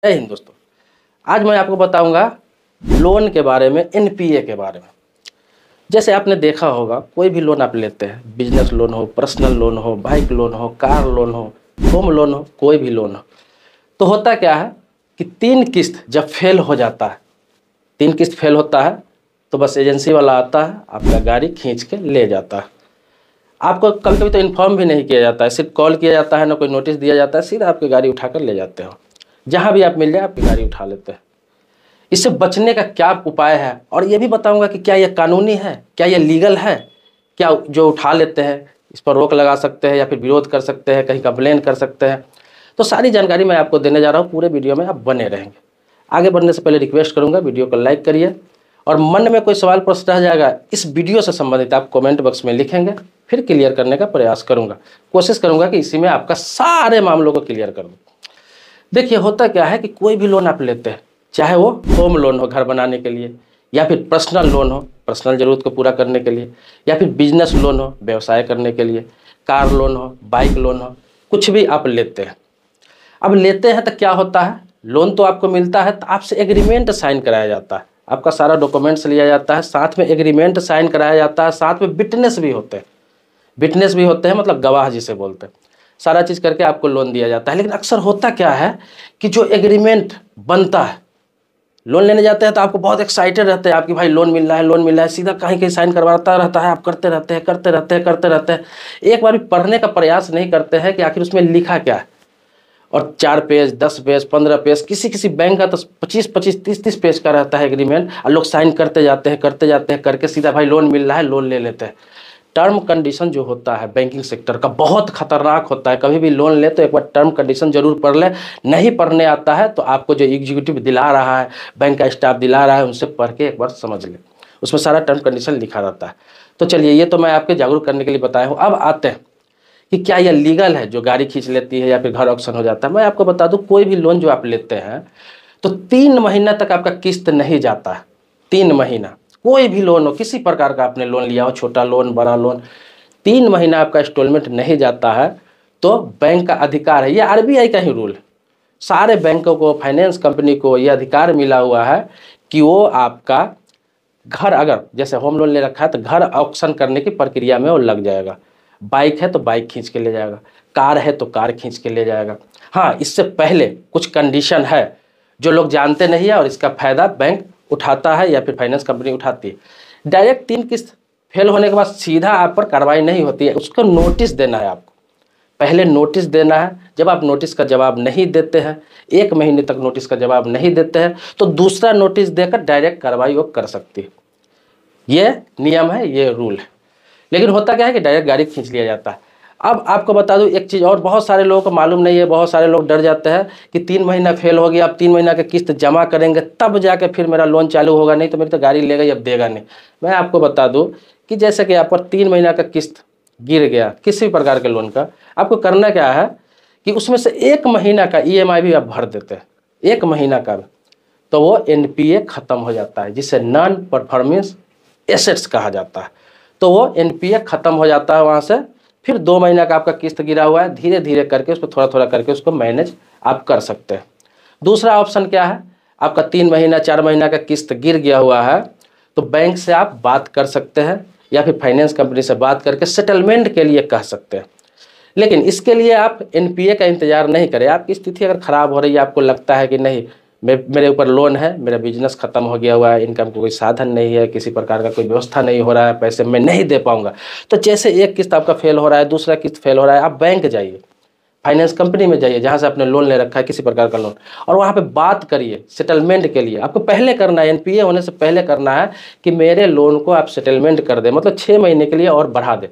जय हिंद दोस्तों। आज मैं आपको बताऊंगा लोन के बारे में, एनपीए के बारे में। जैसे आपने देखा होगा, कोई भी लोन आप लेते हैं, बिजनेस लोन हो, पर्सनल लोन हो, बाइक लोन हो, कार लोन हो, होम लोन हो, कोई भी लोन हो, तो होता क्या है कि 3 किस्त जब फेल हो जाता है, 3 किस्त फेल होता है तो बस एजेंसी वाला आता है, आपका गाड़ी खींच के ले जाता है। आपको कभी कभी तो इन्फॉर्म भी नहीं किया जाता है, सिर्फ कॉल किया जाता है, ना कोई नोटिस दिया जाता है, सीधा आपकी गाड़ी उठाकर ले जाते हो। जहाँ भी आप मिल जाए आपकी गाड़ी उठा लेते हैं। इससे बचने का क्या उपाय है, और ये भी बताऊंगा कि क्या ये कानूनी है, क्या ये लीगल है, क्या जो उठा लेते हैं इस पर रोक लगा सकते हैं या फिर विरोध कर सकते हैं, कहीं कंप्लेन कर सकते हैं। तो सारी जानकारी मैं आपको देने जा रहा हूँ, पूरे वीडियो में आप बने रहेंगे। आगे बढ़ने से पहले रिक्वेस्ट करूँगा, वीडियो को लाइक करिए, और मन में कोई सवाल प्रश्न रह जाएगा इस वीडियो से संबंधित आप कमेंट बॉक्स में लिखेंगे, फिर क्लियर करने का प्रयास करूँगा। कोशिश करूँगा कि इसी में आपका सारे मामलों को क्लियर करूँ। देखिए, होता क्या है कि कोई भी लोन आप लेते हैं, चाहे वो होम लोन हो घर बनाने के लिए, या फिर पर्सनल लोन हो पर्सनल ज़रूरत को पूरा करने के लिए, या फिर बिजनेस लोन हो व्यवसाय करने के लिए, कार लोन हो, बाइक लोन हो, कुछ भी आप लेते हैं। अब लेते हैं तो क्या होता है, लोन तो आपको मिलता है तो आपसे एग्रीमेंट साइन कराया जाता है, आपका सारा डॉक्यूमेंट्स लिया जाता है, साथ में एग्रीमेंट साइन कराया जाता है, साथ में विटनेस भी होते हैं। विटनेस भी होते हैं मतलब गवाह जिसे बोलते हैं। सारा चीज़ करके आपको लोन दिया जाता है। लेकिन अक्सर होता क्या है कि जो एग्रीमेंट बनता है, लोन लेने जाते हैं तो आपको बहुत एक्साइटेड रहते हैं, आपकी भाई लोन मिल रहा है, लोन मिल रहा है, सीधा कहीं कहीं साइन करवाता रहता है, आप करते रहते हैं करते रहते हैं करते रहते हैं। एक बार भी पढ़ने का प्रयास नहीं करते हैं कि आखिर उसमें लिखा क्या है। और 4 पेज 10 पेज 15 पेज, किसी किसी बैंक का तो 25 30 पेज का रहता है एग्रीमेंट, और लोग साइन करते जाते हैं करके सीधा भाई लोन मिल रहा है, लोन ले लेते हैं। टर्म कंडीशन जो होता है बैंकिंग सेक्टर का बहुत खतरनाक होता है। कभी भी लोन ले तो एक बार टर्म कंडीशन जरूर पढ़ ले। नहीं पढ़ने आता है तो आपको जो एग्जीक्यूटिव दिला रहा है, बैंक का स्टाफ दिला रहा है, उनसे पढ़ के एक बार समझ ले, उसमें सारा टर्म कंडीशन लिखा रहता है। तो चलिए, ये तो मैं आपके जागरूक करने के लिए बताया हूँ। अब आते हैं कि क्या यह लीगल है जो गाड़ी खींच लेती है या फिर घर ऑक्शन हो जाता है। मैं आपको बता दूं, कोई भी लोन जो आप लेते हैं तो 3 महीना तक आपका किस्त नहीं जाता है। 3 महीना, कोई भी लोन हो, किसी प्रकार का आपने लोन लिया हो, छोटा लोन बड़ा लोन, 3 महीना आपका इंस्टॉलमेंट नहीं जाता है तो बैंक का अधिकार है। ये आरबीआई का ही रूल है। सारे बैंकों को, फाइनेंस कंपनी को ये अधिकार मिला हुआ है कि वो आपका घर, अगर जैसे होम लोन ले रखा है तो घर ऑक्शन करने की प्रक्रिया में वो लग जाएगा। बाइक है तो बाइक खींच के ले जाएगा, कार है तो कार खींच के ले जाएगा। हाँ, इससे पहले कुछ कंडीशन है जो लोग जानते नहीं है, और इसका फायदा बैंक उठाता है या फिर फाइनेंस कंपनी उठाती है। डायरेक्ट 3 किस्त फेल होने के बाद सीधा आप पर कार्रवाई नहीं होती है, उसको नोटिस देना है। आपको पहले नोटिस देना है। जब आप नोटिस का जवाब नहीं देते हैं, 1 महीने तक नोटिस का जवाब नहीं देते हैं, तो दूसरा नोटिस देकर डायरेक्ट कार्रवाई वो कर सकती है। ये नियम है, ये रूल है। लेकिन होता क्या है कि डायरेक्ट गाड़ी खींच लिया जाता है। अब आपको बता दूं एक चीज़ और, बहुत सारे लोगों को मालूम नहीं है, बहुत सारे लोग डर जाते हैं कि 3 महीना फेल हो गया, अब 3 महीना के किस्त जमा करेंगे तब जाके फिर मेरा लोन चालू होगा, नहीं तो मेरी तो गाड़ी ले गई अब देगा नहीं। मैं आपको बता दूं कि जैसे कि आप पर 3 महीना का किस्त गिर गया किसी प्रकार के लोन का, आपको करना क्या है कि उसमें से 1 महीना का ईएमआई भी आप भर देते हैं, 1 महीना का, तो वो एनपीए खत्म हो जाता है, जिसे नॉन परफॉर्मेंस एसेट्स कहा जाता है। तो वो एनपीए खत्म हो जाता है वहाँ से। फिर 2 महीना का आपका किस्त गिरा हुआ है, धीरे धीरे करके उसको थोड़ा थोड़ा करके उसको मैनेज आप कर सकते हैं। दूसरा ऑप्शन क्या है, आपका 3 महीना 4 महीना का किस्त गिर गया हुआ है तो बैंक से आप बात कर सकते हैं या फिर फाइनेंस कंपनी से बात करके सेटलमेंट के लिए कह सकते हैं। लेकिन इसके लिए आप एनपीए का इंतजार नहीं करें। आपकी स्थिति अगर ख़राब हो रही है, आपको लगता है कि नहीं मेरे ऊपर लोन है, मेरा बिजनेस खत्म हो गया हुआ है, इनकम को कोई साधन नहीं है, किसी प्रकार का कोई व्यवस्था नहीं हो रहा है, पैसे मैं नहीं दे पाऊंगा, तो जैसे एक किस्त आपका फेल हो रहा है, दूसरा किस्त फेल हो रहा है, आप बैंक जाइए, फाइनेंस कंपनी में जाइए जहाँ से आपने लोन ले रखा है किसी प्रकार का लोन, और वहाँ पे बात करिए सेटलमेंट के लिए। आपको पहले करना है, एनपीए होने से पहले करना है कि मेरे लोन को आप सेटलमेंट कर दें, मतलब 6 महीने के लिए और बढ़ा दें,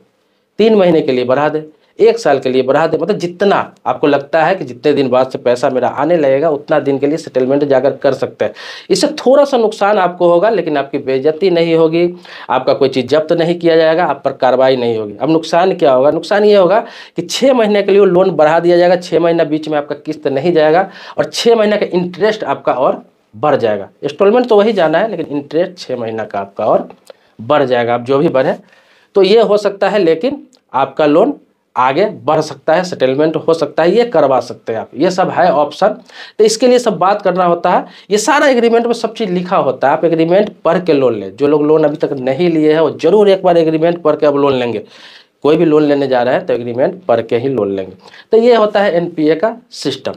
3 महीने के लिए बढ़ा दें, 1 साल के लिए बढ़ा दे, मतलब जितना आपको लगता है कि जितने दिन बाद से पैसा मेरा आने लगेगा उतना दिन के लिए सेटलमेंट जाकर कर सकते हैं। इससे थोड़ा सा नुकसान आपको होगा, लेकिन आपकी बेइज्जती नहीं होगी, आपका कोई चीज़ जब्त नहीं किया जाएगा, आप पर कार्रवाई नहीं होगी। अब नुकसान क्या होगा, नुकसान ये होगा कि 6 महीने के लिए लोन बढ़ा दिया जाएगा, 6 महीना बीच में आपका किस्त नहीं जाएगा, और 6 महीने का इंटरेस्ट आपका और बढ़ जाएगा। इंस्टॉलमेंट तो वही जाना है, लेकिन इंटरेस्ट 6 महीना का आपका और बढ़ जाएगा। अब जो भी बढ़े तो ये हो सकता है, लेकिन आपका लोन आगे बढ़ सकता है, सेटलमेंट हो सकता है, ये करवा सकते हैं आप, ये सब है ऑप्शन। तो इसके लिए सब बात करना होता है, ये सारा एग्रीमेंट में सब चीज़ लिखा होता है। आप एग्रीमेंट पढ़ के लोन लें। जो लोग लोन अभी तक नहीं लिए हैं वो जरूर एक बार एग्रीमेंट पढ़ के अब लोन लेंगे। कोई भी लोन लेने जा रहे हैं तो एग्रीमेंट पढ़ के ही लोन लेंगे। तो ये होता है एनपीए का सिस्टम।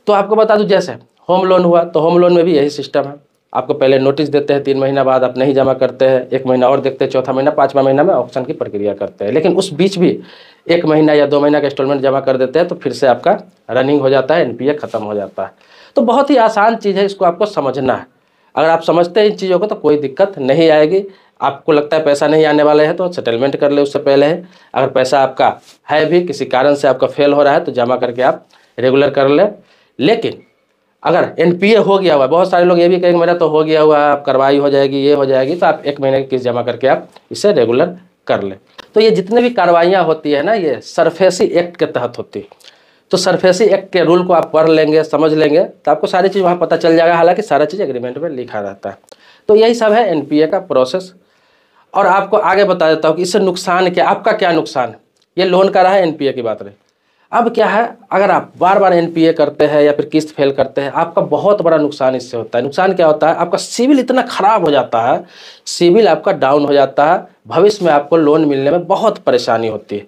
तो आपको बता दूं, जैसे होम लोन हुआ तो होम लोन में भी यही सिस्टम है। आपको पहले नोटिस देते हैं, 3 महीना बाद आप नहीं जमा करते हैं, 1 महीना और देखते हैं, चौथा महीना, 5वां महीना में ऑक्शन की प्रक्रिया करते हैं। लेकिन उस बीच भी 1 महीना या 2 महीना का इंस्टॉलमेंट जमा कर देते हैं तो फिर से आपका रनिंग हो जाता है, एनपीए खत्म हो जाता है। तो बहुत ही आसान चीज़ है, इसको आपको समझना है। अगर आप समझते हैं इन चीज़ों को तो कोई दिक्कत नहीं आएगी। आपको लगता है पैसा नहीं आने वाले हैं तो सेटलमेंट कर ले उससे पहले है। अगर पैसा आपका है भी, किसी कारण से आपका फेल हो रहा है तो जमा करके आप रेगुलर कर ले। लेकिन अगर एनपीए हो गया हुआ, बहुत सारे लोग ये भी कहेंगे मेरा तो हो गया हुआ, आप कार्रवाई हो जाएगी, ये हो जाएगी, तो आप 1 महीने की किस्त जमा करके आप इसे रेगुलर कर लें। तो ये जितने भी कार्रवाइयाँ होती है ना, ये सरफेसी एक्ट के तहत होती है। तो सरफेसी एक्ट के रूल को आप पढ़ लेंगे, समझ लेंगे तो आपको सारी चीज़ वहाँ पता चल जाएगा। हालांकि सारा चीज़ एग्रीमेंट में लिखा रहता है। तो यही सब है एनपीए का प्रोसेस। और आपको आगे बता देता हूँ कि इससे नुकसान क्या, आपका क्या नुकसान है। ये लोन का रहा है, एनपीए की बात रही। अब क्या है, अगर आप बार बार एनपीए करते हैं या फिर किस्त फेल करते हैं, आपका बहुत बड़ा नुकसान इससे होता है। नुकसान क्या होता है, आपका सिविल इतना खराब हो जाता है, सिविल आपका डाउन हो जाता है, भविष्य में आपको लोन मिलने में बहुत परेशानी होती है।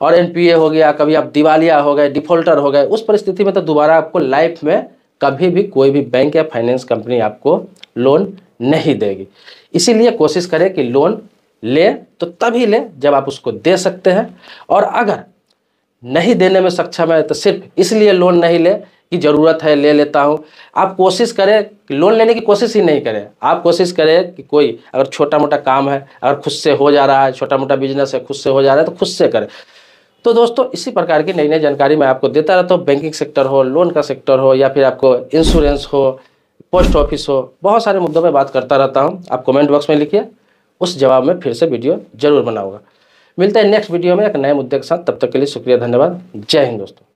और एनपीए हो गया, कभी आप दिवालिया हो गए, डिफॉल्टर हो गए, उस परिस्थिति में तो दोबारा आपको लाइफ में कभी भी कोई भी बैंक या फाइनेंस कंपनी आपको लोन नहीं देगी। इसीलिए कोशिश करें कि लोन ले तो तभी ले जब आप उसको दे सकते हैं। और अगर नहीं देने में सक्षम है तो सिर्फ इसलिए लोन नहीं ले कि ज़रूरत है ले लेता हूँ। आप कोशिश करें कि लोन लेने की कोशिश ही नहीं करें। आप कोशिश करें कि कोई अगर छोटा मोटा काम है, अगर खुद से हो जा रहा है, छोटा मोटा बिजनेस है, खुद से हो जा रहा है तो खुद से करें। तो दोस्तों, इसी प्रकार की नई नई जानकारी मैं आपको देता रहता हूँ। बैंकिंग सेक्टर हो, लोन का सेक्टर हो, या फिर आपको इंश्योरेंस हो, पोस्ट ऑफिस हो, बहुत सारे मुद्दों में बात करता रहता हूँ। आप कमेंट बॉक्स में लिखिए, उस जवाब में फिर से वीडियो जरूर बनाऊंगा। मिलते हैं नेक्स्ट वीडियो में एक नए मुद्दे के साथ। तब तक के लिए शुक्रिया, धन्यवाद, जय हिंद दोस्तों।